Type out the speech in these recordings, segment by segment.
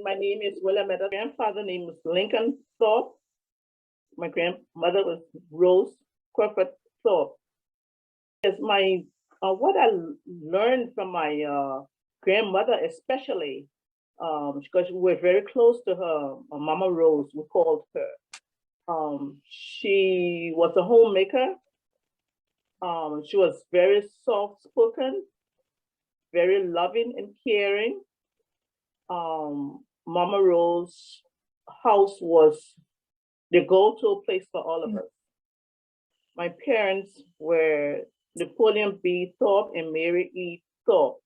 My name is Williametta. Grandfather name was Lincoln Thorpe. My grandmother was Rose Crawford Thorpe. Yes, my what I learned from my grandmother, especially because we were very close to her, Mama Rose, we called her. She was a homemaker. She was very soft-spoken, very loving and caring. Mama Rose's house was the go-to place for all of us. My parents were Napoleon B. Thorpe and Mary E. Thorpe.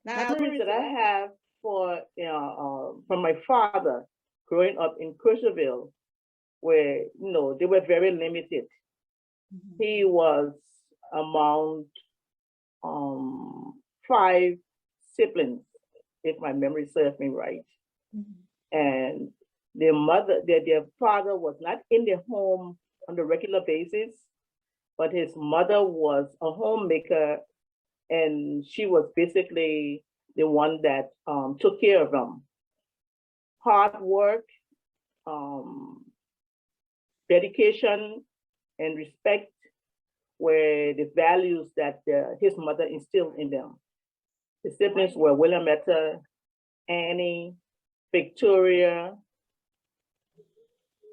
Memories that I have from my father growing up in Crozierville were, they were very limited. He was among 5 siblings, if my memory serves me right. And their father was not in their home on a regular basis, but his mother was a homemaker, and she was basically the one that took care of them. Hard work, dedication, and respect were the values that his mother instilled in them. The siblings were Williametta, Annie, Victoria,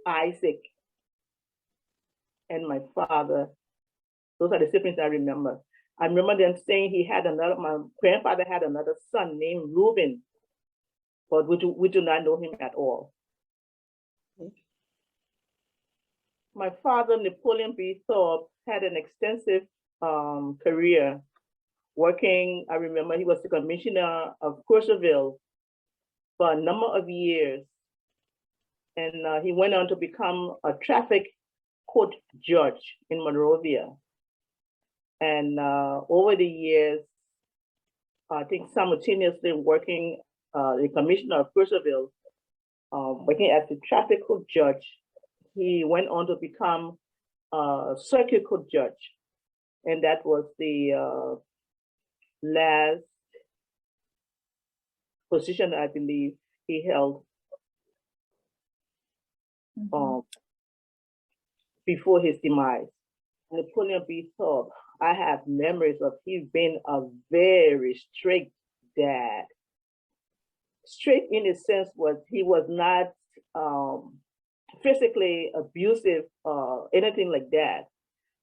Isaac, and my father. Those are the siblings I remember. I remember them saying my grandfather had another son named Reuben, but we do not know him at all. My father, Napoleon B. Thorpe, had an extensive career working. I remember he was the commissioner of Crozierville for a number of years. And he went on to become a traffic court judge in Monrovia. And over the years, I think simultaneously working the commissioner of Crozierville, working as the traffic court judge, he went on to become a circuit court judge. And that was the last position I believe he held before his demise. Napoleon B. Thorpe, I have memories of him being a very strict dad. Strict in the sense he was not physically abusive or anything like that,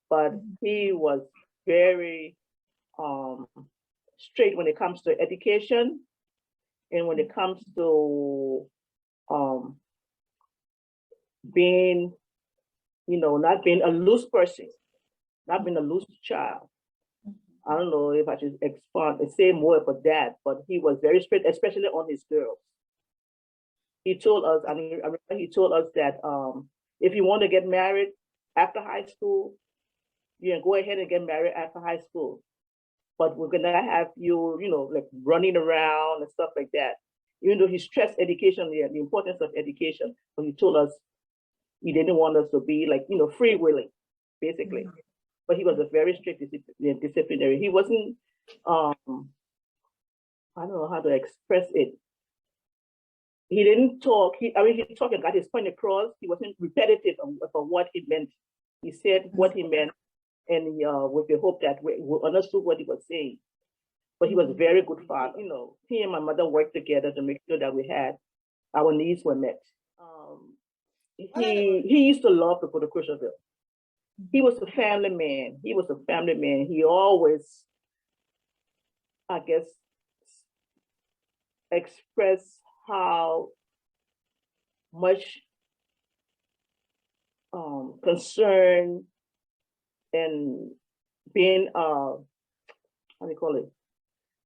but he was very strict when it comes to education and when it comes to being, not being a loose person, not being a loose child. I don't know if I should expand and say more about that, but he was very strict, especially on his girls. He told us, I remember he told us that if you want to get married after high school, you can go ahead and get married after high school. But we're gonna have you, like running around and stuff like that. Even though he stressed education, the importance of education, but he told us he didn't want us to be like, free-willing, basically. But he was a very strict disciplinary. He wasn't, I don't know how to express it. He didn't talk, he talked and got his point across. He wasn't repetitive about what he meant. He said what he meant, and with the hope that we understood what he was saying. But he was a very good father. He and my mother worked together to make sure that our needs were met. He used to love to go to Crozierville. He was a family man. He always, I guess, expressed how much concern and being how do you call it?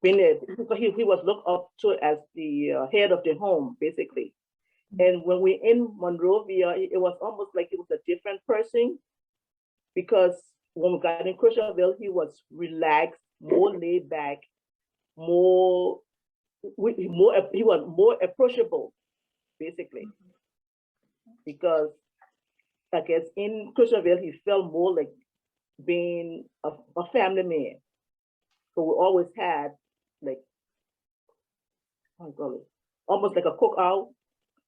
He was looked up to as the head of the home, basically. And when we're in Monrovia, it was almost like he was a different person, because when we got in Crozierville, he was relaxed, more laid back, he was more approachable, basically. Because I guess in Crozierville, he felt more like being a family man. So we always had like oh golly, almost like a cookout.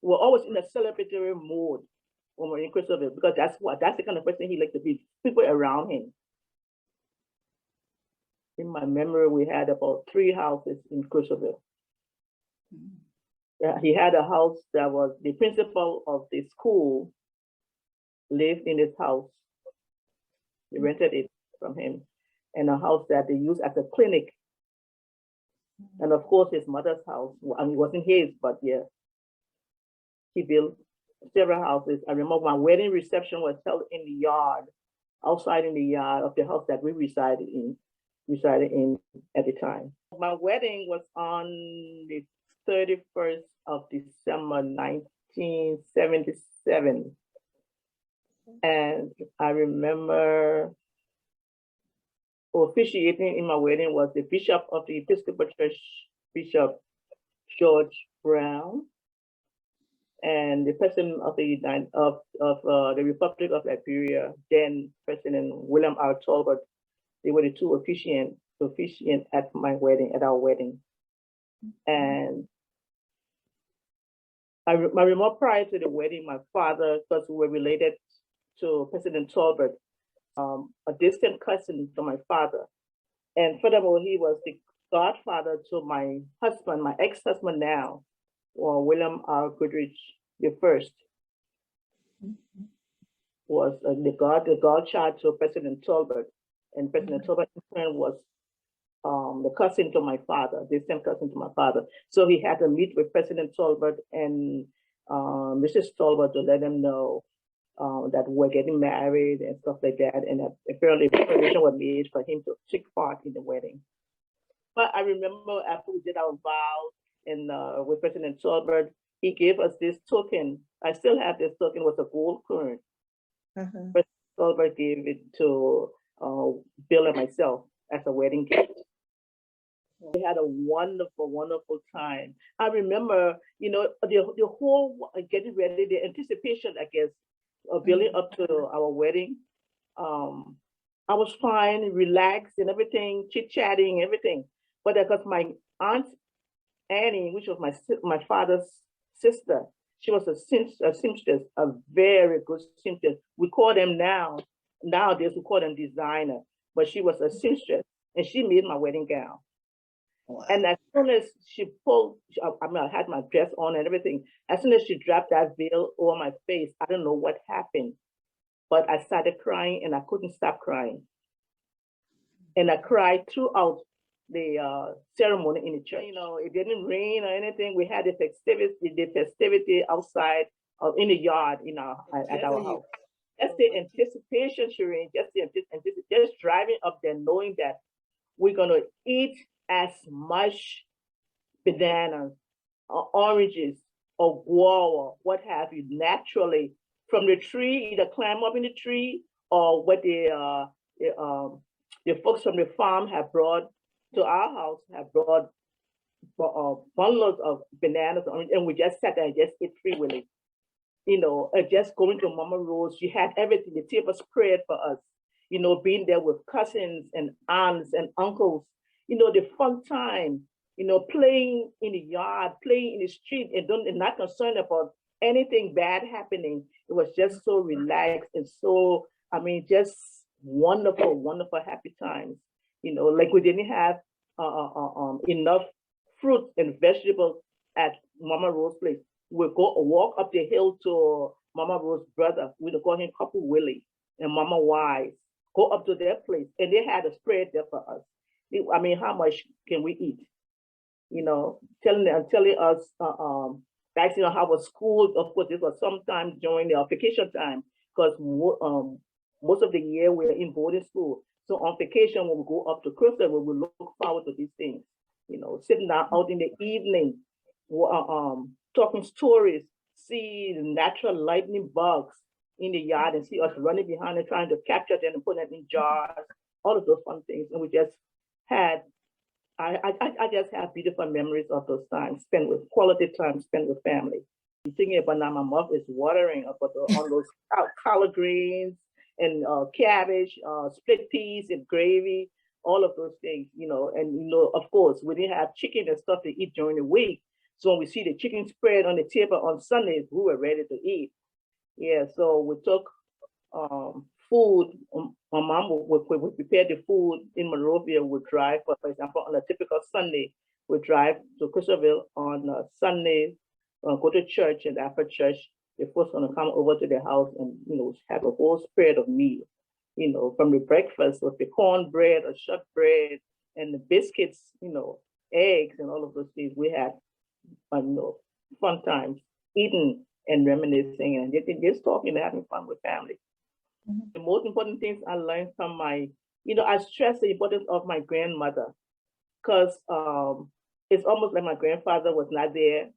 We're always in a celebratory mode when we're in Crozierville because that's the kind of person he liked to be. People around him. In my memory, we had about 3 houses in Crozierville. He had a house that was the principal of the school lived in his house. They rented it from him, and a house that they used as a clinic. And of course, his mother's house. I mean, it wasn't his, but yeah, he built several houses. I remember my wedding reception was held in the yard, outside in the yard of the house that we resided in at the time. My wedding was on the 31st of December, 1977. And I remember officiating in my wedding was the Bishop of the Episcopal Church, Bishop George Brown, and the President of the Republic of Liberia, then President Williametta Thorpe. They were the 2 officiant at my wedding, at our wedding. And I remember prior to the wedding, my father, because we were related to President Thorpe, a distant cousin to my father. And furthermore, he was the godfather to my husband, my ex-husband now, William R. Goodrich the first, was the godchild to President Thorpe. And President Thorpe in turn was the cousin to my father, distant cousin to my father. So he had to meet with President Thorpe and Mrs. Thorpe to let them know that we're getting married and stuff like that. And that apparently preparation was made for him to take part in the wedding. But I remember after we did our vows and with President Thorpe, he gave us this token. I still have this token. It was a gold coin. President Thorpe gave it to Bill and myself as a wedding gift. We had a wonderful, wonderful time. I remember, the whole getting ready, the anticipation, I guess, of building up to our wedding. I was fine, relaxed and everything, chit-chatting, everything. But because my aunt Annie, which was my father's sister, she was a seamstress, a very good seamstress. We call them nowadays we call them designer, but she was a seamstress and she made my wedding gown. Wow. And as soon as she pulled, I had my dress on and everything. As soon as she dropped that veil over my face, I don't know what happened, but I started crying and I couldn't stop crying. And I cried throughout the ceremony in the church. It didn't rain or anything. We had the festivity outside in the yard at our house. Just the anticipation, Shireen, just driving up there knowing that we're gonna eat as much bananas or oranges or guava, what have you, naturally from the tree, either climb up in the tree or what the folks from the farm have brought to our house, have brought bundles of bananas, and we just sat there and just ate free willy. Just going to Mama Rose, she had everything, the table spread for us, being there with cousins and aunts and uncles, the fun time, playing in the yard, playing in the street, and not concerned about anything bad happening. It was just so relaxed and so, just wonderful, wonderful, happy times. Like we didn't have enough fruit and vegetables at Mama Rose's place. We'll go walk up the hill to Mama Rose's brother. We'll call him Couple Willie and Mama Wise. Go up to their place, and they had a spread there for us. How much can we eat? Telling us, asking how was school. Of course, this was sometime during the vacation time, because most of the year we're in boarding school. So on vacation, when we go up to Crozierville, we look forward to these things. Sitting down out in the evening, talking stories, see the natural lightning bugs in the yard, and see us running behind and trying to capture them and put them in jars. All of those fun things, and we just had. I just have beautiful memories of those times spent with quality time spent with family. Thinking about now, my mouth is watering about on those collard greens and cabbage, split peas and gravy, all of those things, and of course we didn't have chicken and stuff to eat during the week, So when we see the chicken spread on the table on Sundays, we were ready to eat. Yeah, so we took food. My mom would prepare the food in Monrovia. Would drive, for example, on a typical Sunday, we drive to Crozierville on a Sunday, go to church, and after church, the folks gonna come over to the house and have a whole spread of meal. From the breakfast with the cornbread or shortbread and the biscuits, eggs and all of those things. We had fun times eating and reminiscing and just talking and having fun with family. The most important things I learned from I stress the importance of my grandmother, because it's almost like my grandfather was not there,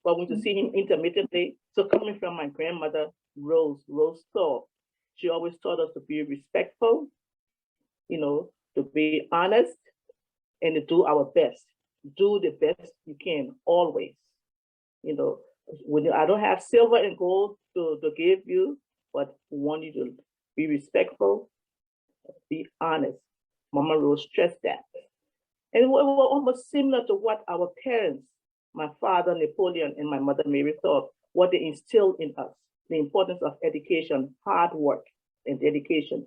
but we could see him intermittently. So coming from my grandmother, Rose Thorpe, she always taught us to be respectful, to be honest, and to do our best. Do the best you can always. When I don't have silver and gold to give you, but want you to be respectful, be honest. Mama Rose stressed that. And it was almost similar to what our parents, my father Napoleon and my mother Mary Thorpe, what they instilled in us, the importance of education, hard work and dedication,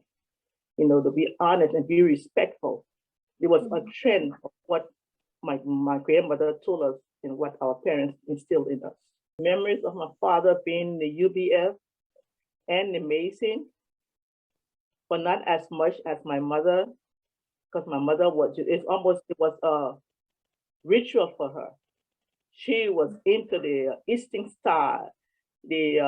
to be honest and be respectful. There was a trend of what my grandmother told us and what our parents instilled in us. Memories of my father being the UBF and the Mason, but not as much as my mother, because my mother it was a ritual for her. She was into the Eastern Star, the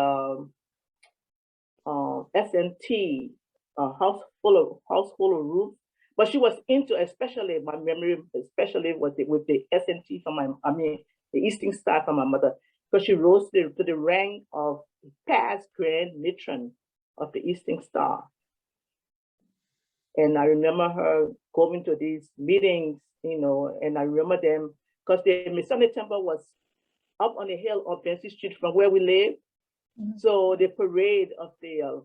S&T, household of roof, but she was into, especially my memory, especially with the S&T from the Eastern Star from my mother, because she rose to the rank of past grand matron of the Eastern Star. And I remember her going to these meetings, and I remember them because the Sunday Temple was up on the hill of Benson Street from where we live. So the parade of the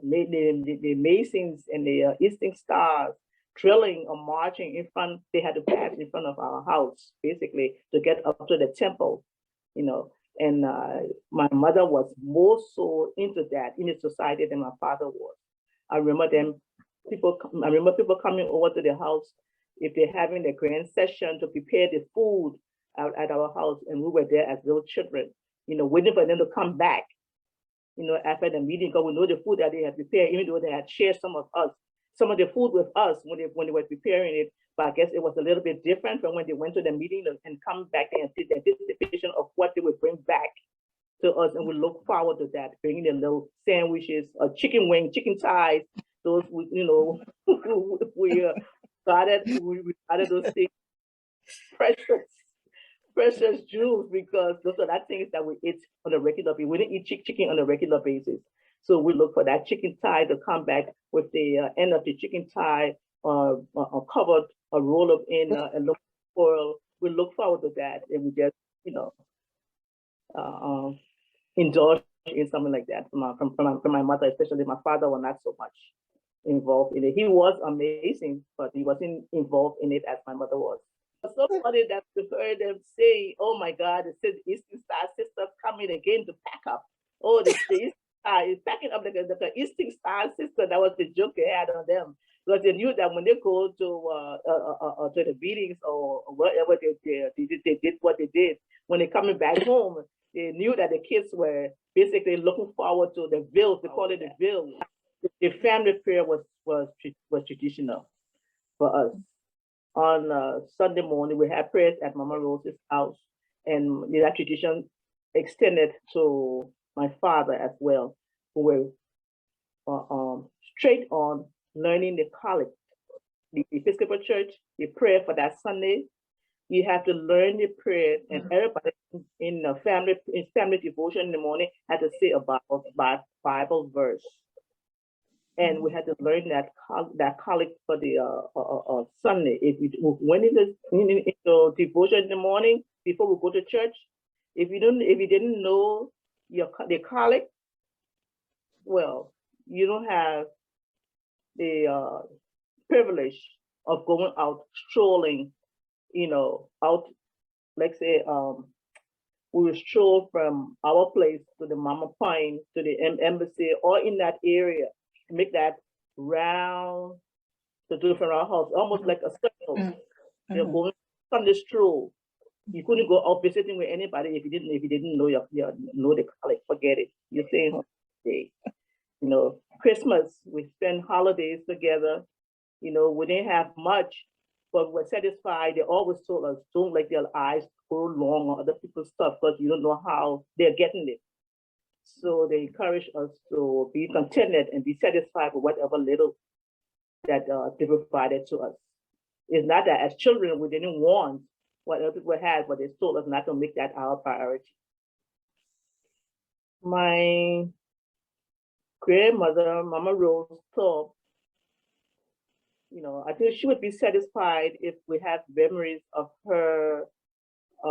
Masons and the Eastern Stars drilling or marching in front, they had to pass in front of our house, basically, to get up to the temple, And my mother was more so into that in the society than my father was. I remember people coming over to the house if they're having a grand session to prepare the food out at our house, and we were there as little children, waiting for them to come back, after the meeting, because we know the food that they had prepared, even though they had shared some of the food with us when they were preparing it. But I guess it was a little bit different from when they went to the meeting and come back and see the anticipation of what they would bring back to us, and we look forward to that, bringing the little sandwiches, chicken wing, chicken thighs. Those we started those things, precious jewels, because those are the things that we eat on a regular basis. We didn't eat chicken on a regular basis, so we look for that chicken thigh to come back with the end of the chicken thigh covered a roll of in aluminum foil. We look forward to that, and we just indulge in something like that from my mother, especially. My father was not so much involved in it. He was amazing, but he wasn't involved in it as my mother was. So funny that we heard them say, "Oh my God, the Eastern Star sisters coming again to pack up." Oh, the Eastern Star is packing up like the Eastern Star sister. That was the joke they had on them, because they knew that when they go to the meetings or whatever they did what they did. When they're coming back home, they knew that the kids were basically looking forward to the bills. They call it the bills. The family prayer was traditional for us. On Sunday morning, we had prayers at Mama Rose's house, and that tradition extended to my father as well, who were straight on learning the collect, the Episcopal Church, the prayer for that Sunday. You have to learn the prayer, and everybody in the family devotion in the morning had to say about Bible verse. And we had to learn that collect for the Sunday. If you went into devotion in the morning before we go to church, if you didn't know the collect, well, you don't have the privilege of going out strolling, out like say, we will stroll from our place to the Mama Pine to the embassy or in that area, make that round to do from our house, almost like a circle. You're going on the stroll. You couldn't go out visiting with anybody if you didn't know your know the college. Forget it. You're staying home today. You know, Christmas we spend holidays together. You know, we didn't have much, but we're satisfied. They always told us, don't let your eyes go long on other people's stuff because you don't know how they're getting it. So they encourage us to be contented and be satisfied with whatever little that they provided to us. It's not that as children we didn't want what other people had, but they told us not to make that our priority. My grandmother, Mama Rose Thorpe, you know, I think she would be satisfied if we have memories of her,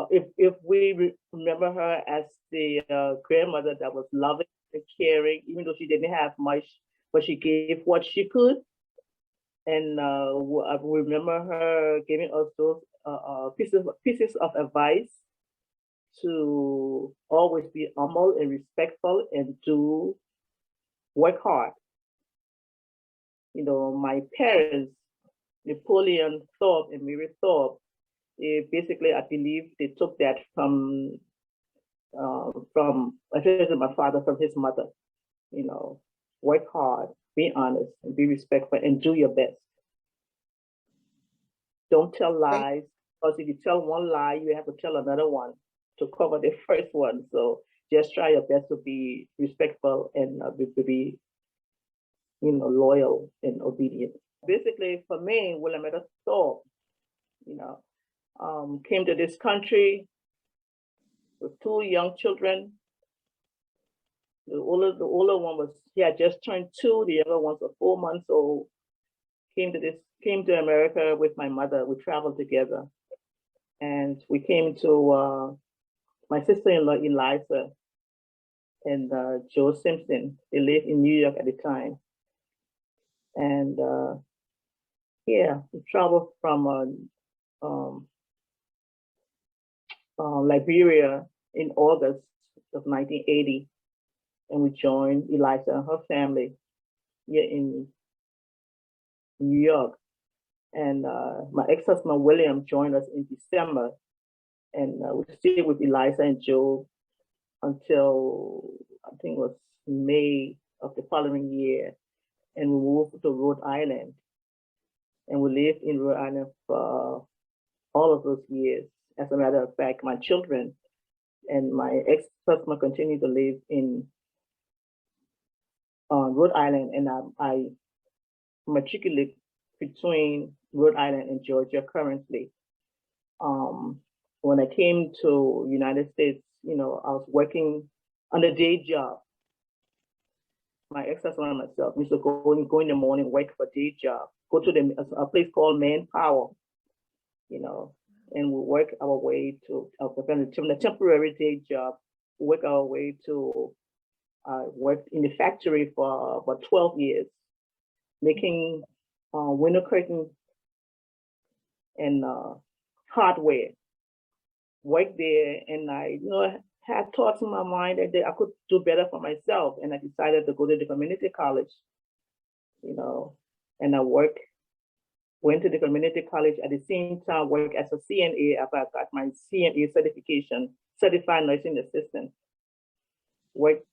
if we remember her as the grandmother that was loving and caring, even though she didn't have much, but she gave what she could. And I remember her giving us those pieces of advice to always be humble and respectful and to work hard. You know, my parents, Napoleon Thorpe and Mary Thorpe, basically, I believe they took that from especially my father, from his mother. You know, work hard, be honest, and be respectful, and do your best. Don't tell lies, because if you tell one lie, you have to tell another one to cover the first one. So just try your best to be respectful and be you know, loyal and obedient. Basically, for me, Williametta Thorpe, you know, came to this country with 2 young children. The older one was, he had just turned 2, the younger one was 4 months old. Came to America with my mother. We traveled together. And we came to my sister-in-law, Eliza, and Joe Simpson. They lived in New York at the time. And yeah, we traveled from Liberia in August of 1980. And we joined Eliza and her family here in New York. And my ex-husband, William, joined us in December. And we stayed with Eliza and Joe until, I think it was May of the following year. And we moved to Rhode Island. And we lived in Rhode Island for all of those years. As a matter of fact, my children and my ex-husband continued to live in Rhode Island, and I matriculate between Rhode Island and Georgia currently. When I came to United States, you know, I was working on a day job. My ex-husband and myself used to go in the morning, work for a day job, go to a place called Manpower, you know, and we work our way to a temporary day job, work our way to worked in the factory for about 12 years, making window curtains and hardware. Worked there, and I, you know, had thoughts in my mind that I could do better for myself, and I decided to go to the community college, you know, and I went to the community college at the same time, worked as a CNA after I got my CNA certification, certified nursing assistant. Worked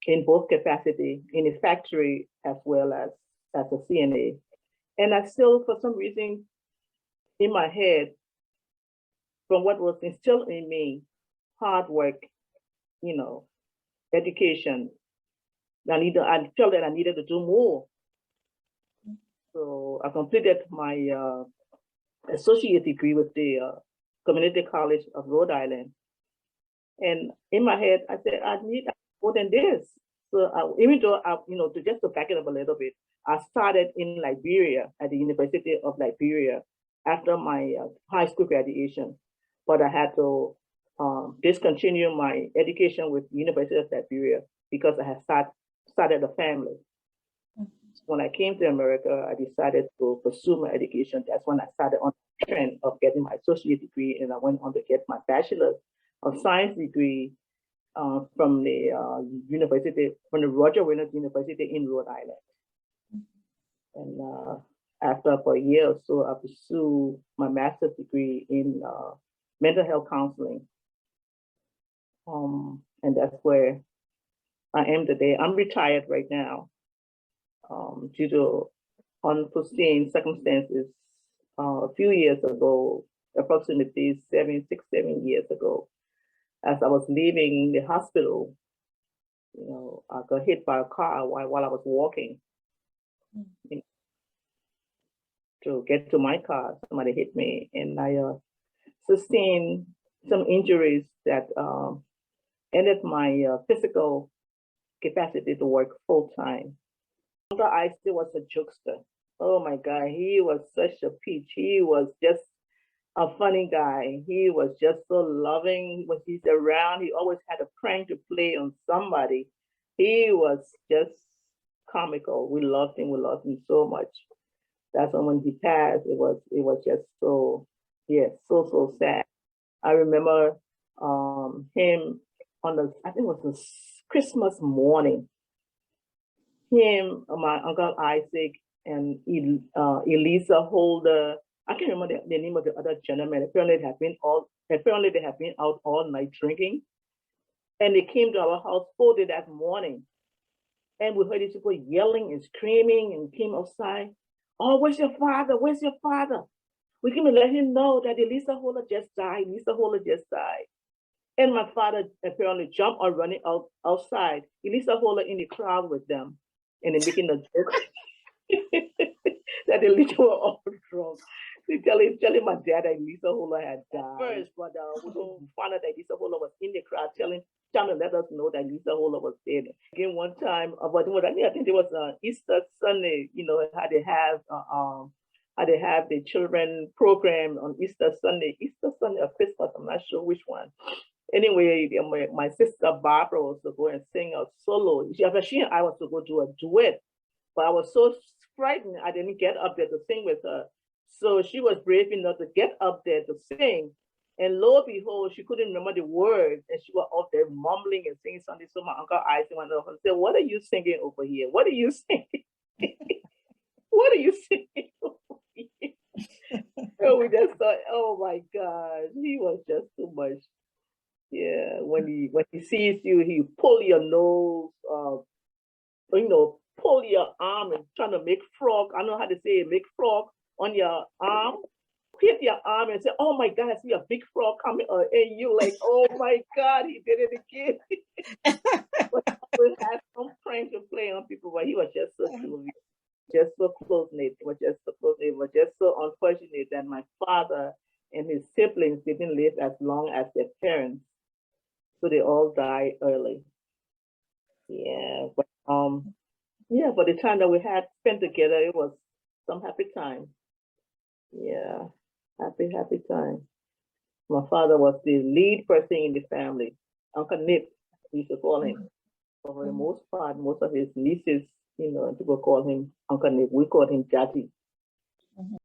in both capacity in the factory as well as a CNA. And I still, for some reason, in my head, from what was instilled in me, hard work, you know, education, I felt that I needed to do more. So I completed my associate degree with the Community College of Rhode Island. And in my head, I said, I need more than this. So even though, you know, just to back it up a little bit, I started in Liberia at the University of Liberia after my high school graduation. But I had to discontinue my education with University of Liberia because I had started a family. When I came to America, I decided to pursue my education. That's when I started on trend of getting my associate degree, and I went on to get my bachelor's of science degree from the Roger Williams University in Rhode Island. And after about a year or so, I pursued my master's degree in mental health counseling. And that's where I am today. I'm retired right now due to unforeseen circumstances. A few years ago, approximately 7 years ago, as I was leaving the hospital, I got hit by a car while I was walking. To get to my car, somebody hit me, and I sustained some injuries that ended my physical capacity to work full time. Uncle Isaac was a jokester. Oh my God, he was such a peach. He was just a funny guy. He was just so loving when he's around. He always had a prank to play on somebody. He was just comical. We loved him so much. That's when he passed, it was just so, so sad. I remember him on I think it was the Christmas morning. Him, my Uncle Isaac, and Elisa Holder. I can't remember the name of the other gentleman. Apparently they have been out all night drinking. And they came to our house 4 days that morning. And we heard these people yelling and screaming, and came outside. Oh, where's your father? Where's your father? We came and let him know that Elisa Holder just died. Elisa Holder just died. And my father apparently jumped or running outside. Elisa Holder in the crowd with them. And they're making a joke that the little were all drunk. They telling my dad that Elisa Holder had died. First, but we found out that Elisa Holder was in the crowd trying to let us know that Lisa Holder was dead. Again, one time, I think it was Easter Sunday. How they have the children program on Easter Sunday or Christmas. I'm not sure which one. Anyway, my sister Barbara was to go and sing a solo. She and I was to go do a duet, but I was so frightened I didn't get up there to sing with her. So she was brave enough to get up there to sing. And lo and behold, she couldn't remember the words, and she was out there mumbling and singing something. So my Uncle Isaac went over and said, "What are you singing over here? What are you singing? What are you singing over here?" And we just thought, oh my God, he was just too much. Yeah, when he sees you, he pull your nose, pull your arm and trying to make frog. I know how to say it, make frog on your arm. Hit your arm and say, "Oh my God, I see a big frog coming," and you like, "Oh my God, he did it again." But we had some prank to play on people, but he was just so cute, just so close-knit. It was just so unfortunate that my father and his siblings didn't live as long as their parents, so they all died early. Yeah, but for the time that we had spent together, it was some happy time. Yeah. Happy time. My father was the lead person in the family. Uncle Nip, we used to call him. But for the most part, most of his nieces, people call him Uncle Nip. We called him Daddy.